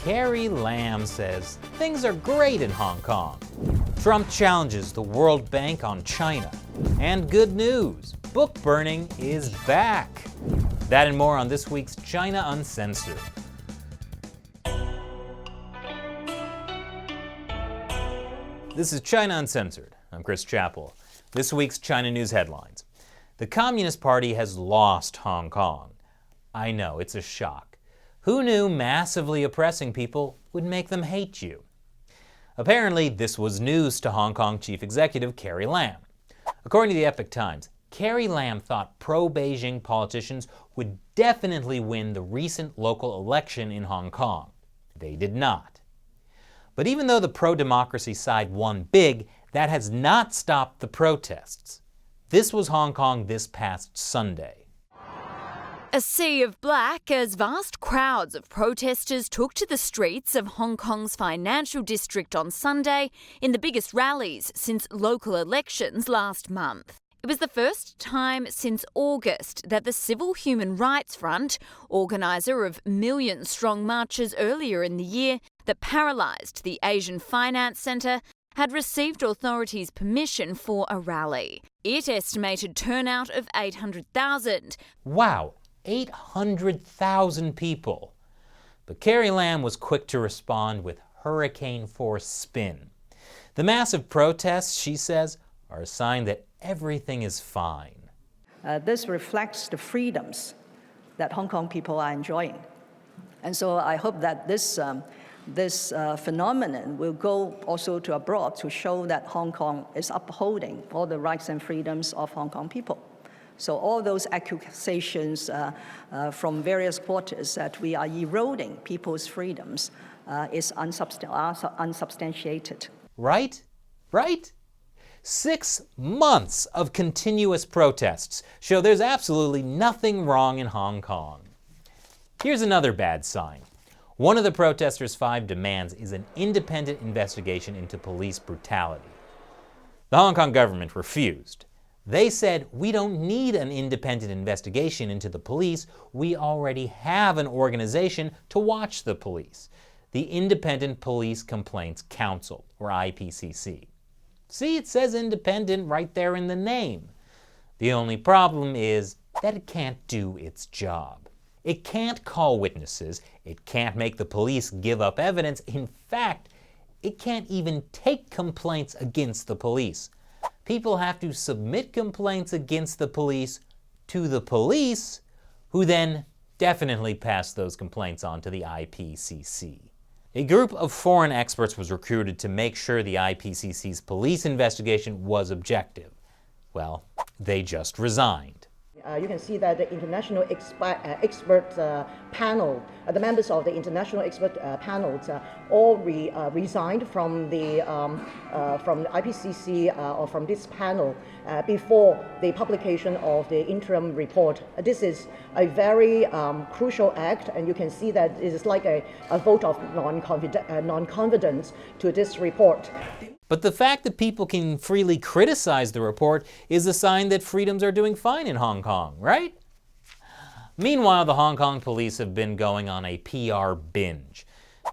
Carrie Lam says things are great in Hong Kong. Trump challenges the World Bank on China. And good news, book burning is back. That and more on this week's China Uncensored. This is China Uncensored. I'm Chris Chappell. This week's China News headlines. The Communist Party has lost Hong Kong. I know, it's a shock. Who knew massively oppressing people would make them hate you? Apparently, this was news to Hong Kong Chief Executive Carrie Lam. According to the Epoch Times, Carrie Lam thought pro-Beijing politicians would definitely win the recent local election in Hong Kong. They did not. But even though the pro-democracy side won big, that has not stopped the protests. This was Hong Kong this past Sunday. A sea of black as vast crowds of protesters took to the streets of Hong Kong's financial district on Sunday in the biggest rallies since local elections last month. It was the first time since August that the Civil Human Rights Front, organiser of million-strong marches earlier in the year that paralysed the Asian Finance Centre, had received authorities' permission for a rally. It estimated turnout of 800,000. Wow, 800,000 people. But Carrie Lam was quick to respond with hurricane-force spin. The massive protests, she says, are a sign that everything is fine. This reflects the freedoms that Hong Kong people are enjoying. And so I hope that this phenomenon will go also to abroad to show that Hong Kong is upholding all the rights and freedoms of Hong Kong people. So all those accusations from various quarters that we are eroding people's freedoms is unsubstantiated. Right? Right? 6 months of continuous protests show there's absolutely nothing wrong in Hong Kong. Here's another bad sign. One of the protesters' 5 demands is an independent investigation into police brutality. The Hong Kong government refused. They said, we don't need an independent investigation into the police. We already have an organization to watch the police, the Independent Police Complaints Council, or IPCC. See, it says independent right there in the name. The only problem is that it can't do its job. It can't call witnesses. It can't make the police give up evidence. In fact, it can't even take complaints against the police. People have to submit complaints against the police, who then definitely pass those complaints on to the IPCC. A group of foreign experts was recruited to make sure the IPCC's police investigation was objective. Well, they just resigned. You can see that the international expert panel, the members of the international expert panels all resigned from the IPCC or from this panel before the publication of the interim report. This is a very crucial act, and you can see that it is like a vote of non-confidence to this report. But the fact that people can freely criticize the report is a sign that freedoms are doing fine in Hong Kong, right? Meanwhile, the Hong Kong police have been going on a PR binge,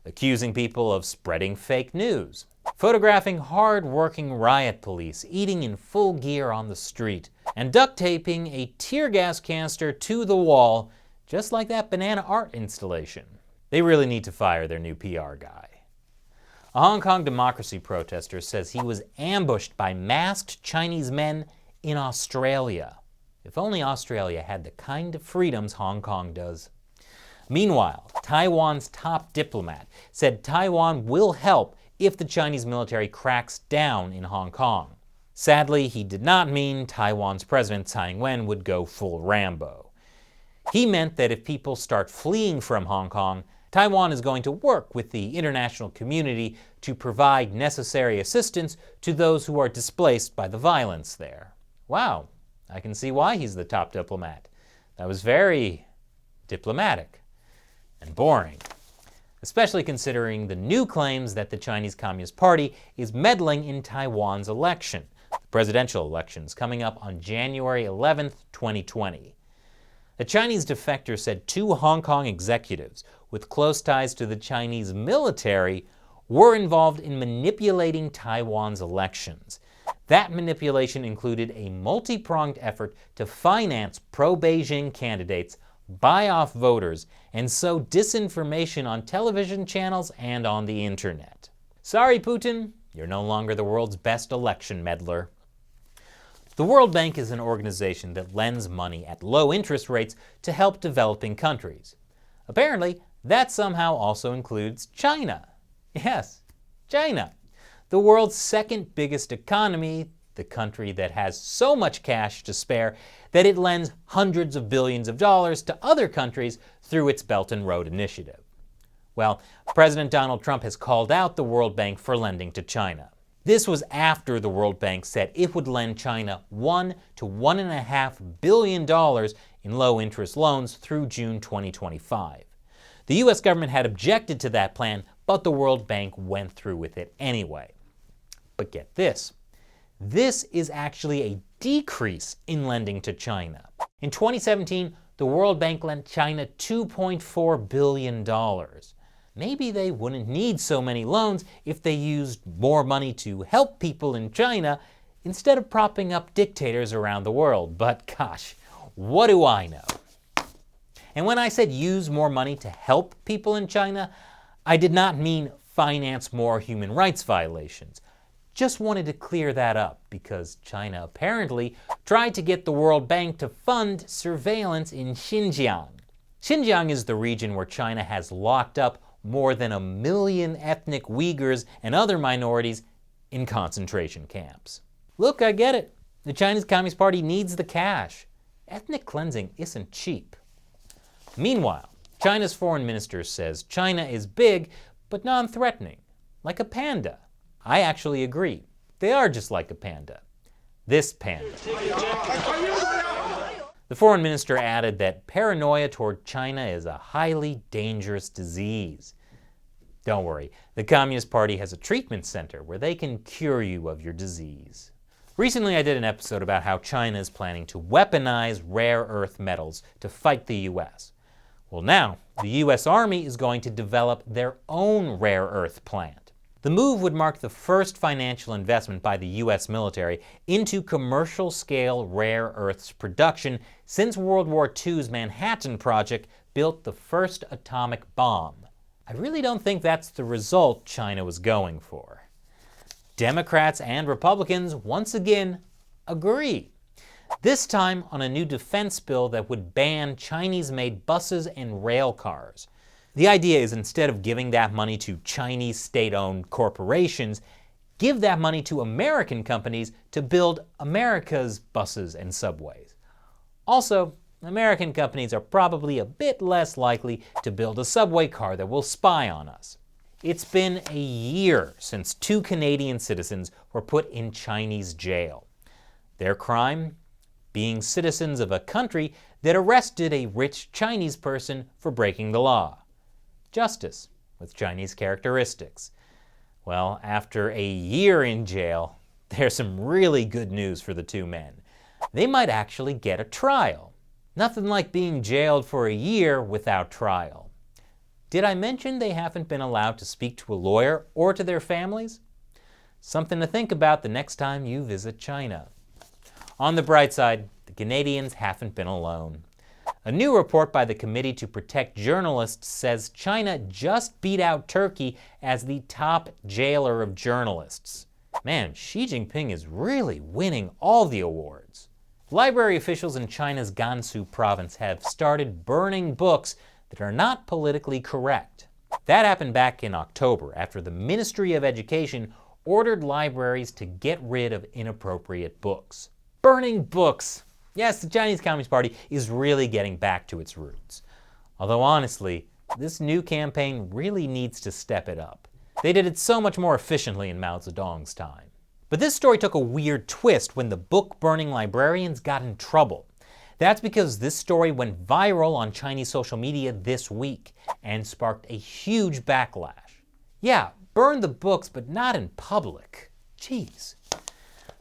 accusing people of spreading fake news, photographing hard-working riot police eating in full gear on the street, and duct taping a tear gas canister to the wall, just like that banana art installation. They really need to fire their new PR guy. A Hong Kong democracy protester says he was ambushed by masked Chinese men in Australia. If only Australia had the kind of freedoms Hong Kong does. Meanwhile, Taiwan's top diplomat said Taiwan will help if the Chinese military cracks down in Hong Kong. Sadly, he did not mean Taiwan's President Tsai Ing-wen would go full Rambo. He meant that if people start fleeing from Hong Kong, Taiwan is going to work with the international community to provide necessary assistance to those who are displaced by the violence there. Wow, I can see why he's the top diplomat. That was very diplomatic and boring, especially considering the new claims that the Chinese Communist Party is meddling in Taiwan's election, the presidential elections coming up on January 11th, 2020. A Chinese defector said 2 Hong Kong executives with close ties to the Chinese military were involved in manipulating Taiwan's elections. That manipulation included a multi-pronged effort to finance pro-Beijing candidates, buy off voters, and sow disinformation on television channels and on the internet. Sorry, Putin, you're no longer the world's best election meddler. The World Bank is an organization that lends money at low interest rates to help developing countries. Apparently, that somehow also includes China. Yes, China, the world's second biggest economy, the country that has so much cash to spare that it lends hundreds of billions of dollars to other countries through its Belt and Road Initiative. Well, President Donald Trump has called out the World Bank for lending to China. This was after the World Bank said it would lend China $1 to $1.5 billion in low-interest loans through June 2025. The U.S. government had objected to that plan, but the World Bank went through with it anyway. But get this. This is actually a decrease in lending to China. In 2017, the World Bank lent China $2.4 billion. Maybe they wouldn't need so many loans if they used more money to help people in China instead of propping up dictators around the world. But gosh, what do I know? And when I said use more money to help people in China, I did not mean finance more human rights violations. Just wanted to clear that up because China apparently tried to get the World Bank to fund surveillance in Xinjiang. Xinjiang is the region where China has locked up more than 1 million ethnic Uyghurs and other minorities in concentration camps. Look, I get it. The Chinese Communist Party needs the cash. Ethnic cleansing isn't cheap. Meanwhile, China's foreign minister says China is big but non-threatening, like a panda. I actually agree. They are just like a panda. This panda. The foreign minister added that paranoia toward China is a highly dangerous disease. Don't worry, the Communist Party has a treatment center where they can cure you of your disease. Recently I did an episode about how China is planning to weaponize rare earth metals to fight the US. Well, now the US Army is going to develop their own rare earth plant. The move would mark the first financial investment by the US military into commercial-scale rare earths production since World War II's Manhattan Project built the first atomic bomb. I really don't think that's the result China was going for. Democrats and Republicans once again agree. This time on a new defense bill that would ban Chinese-made buses and rail cars. The idea is instead of giving that money to Chinese state-owned corporations, give that money to American companies to build America's buses and subways. Also, American companies are probably a bit less likely to build a subway car that will spy on us. It's been a year since 2 Canadian citizens were put in Chinese jail. Their crime? Being citizens of a country that arrested a rich Chinese person for breaking the law. Justice, with Chinese characteristics. Well, after a year in jail, there's some really good news for the 2 men. They might actually get a trial. Nothing like being jailed for a year without trial. Did I mention they haven't been allowed to speak to a lawyer or to their families? Something to think about the next time you visit China. On the bright side, the Canadians haven't been alone. A new report by the Committee to Protect Journalists says China just beat out Turkey as the top jailer of journalists. Man, Xi Jinping is really winning all the awards. Library officials in China's Gansu province have started burning books that are not politically correct. That happened back in October after the Ministry of Education ordered libraries to get rid of inappropriate books. Burning books! Yes, the Chinese Communist Party is really getting back to its roots. Although honestly, this new campaign really needs to step it up. They did it so much more efficiently in Mao Zedong's time. But this story took a weird twist when the book-burning librarians got in trouble. That's because this story went viral on Chinese social media this week and sparked a huge backlash. Yeah, burn the books, but not in public. Jeez.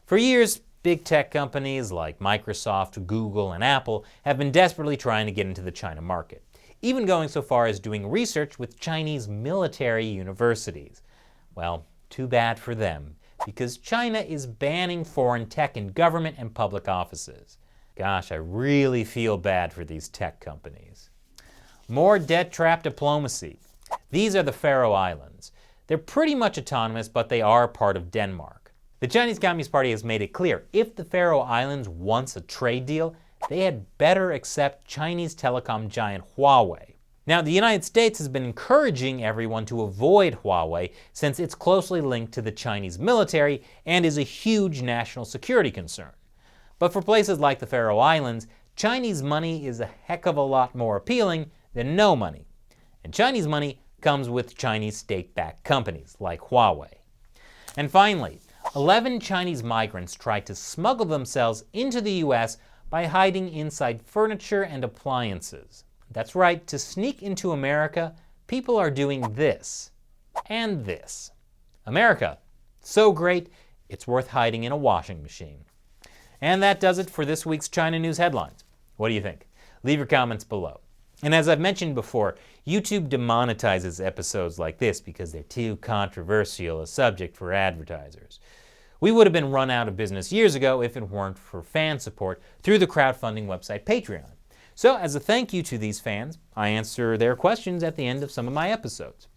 For years, big tech companies like Microsoft, Google, and Apple have been desperately trying to get into the China market. even going so far as doing research with Chinese military universities. Well, too bad for them, because China is banning foreign tech in government and public offices. Gosh, I really feel bad for these tech companies. More debt trap diplomacy. These are the Faroe Islands. They're pretty much autonomous, but they are part of Denmark. The Chinese Communist Party has made it clear, if the Faroe Islands wants a trade deal, they had better accept Chinese telecom giant Huawei. Now, the United States has been encouraging everyone to avoid Huawei since it's closely linked to the Chinese military and is a huge national security concern. But for places like the Faroe Islands, Chinese money is a heck of a lot more appealing than no money. And Chinese money comes with Chinese state-backed companies like Huawei. And finally, 11 Chinese migrants tried to smuggle themselves into the US by hiding inside furniture and appliances. That's right, to sneak into America, people are doing this and this. America, so great, it's worth hiding in a washing machine. And that does it for this week's China News Headlines. What do you think? Leave your comments below. And as I've mentioned before, YouTube demonetizes episodes like this because they're too controversial a subject for advertisers. We would have been run out of business years ago if it weren't for fan support through the crowdfunding website Patreon. So as a thank you to these fans, I answer their questions at the end of some of my episodes.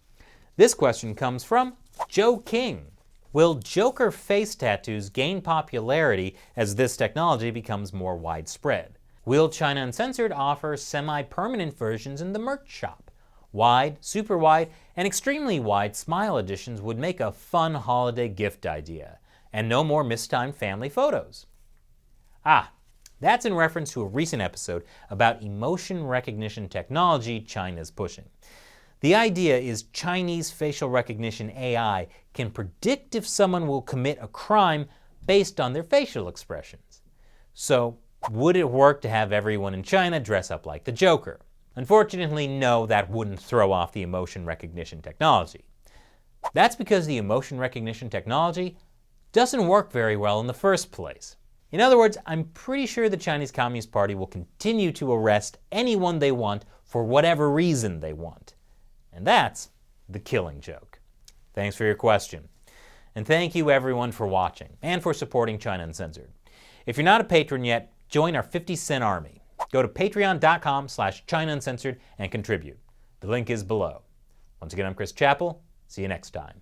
This question comes from Joe King. Will Joker face tattoos gain popularity as this technology becomes more widespread? Will China Uncensored offer semi-permanent versions in the merch shop? Wide, super wide, and extremely wide smile editions would make a fun holiday gift idea. And no more mistimed family photos. That's in reference to a recent episode about emotion recognition technology China's pushing. The idea is Chinese facial recognition AI can predict if someone will commit a crime based on their facial expressions. So, would it work to have everyone in China dress up like the Joker? Unfortunately, no, that wouldn't throw off the emotion recognition technology. That's because the emotion recognition technology doesn't work very well in the first place. In other words, I'm pretty sure the Chinese Communist Party will continue to arrest anyone they want for whatever reason they want. And that's the Killing Joke. Thanks for your question. And thank you everyone for watching and for supporting China Uncensored. If you're not a patron yet, join our 50-cent army. Go to patreon.com/China Uncensored and contribute. The link is below. Once again, I'm Chris Chappell. See you next time.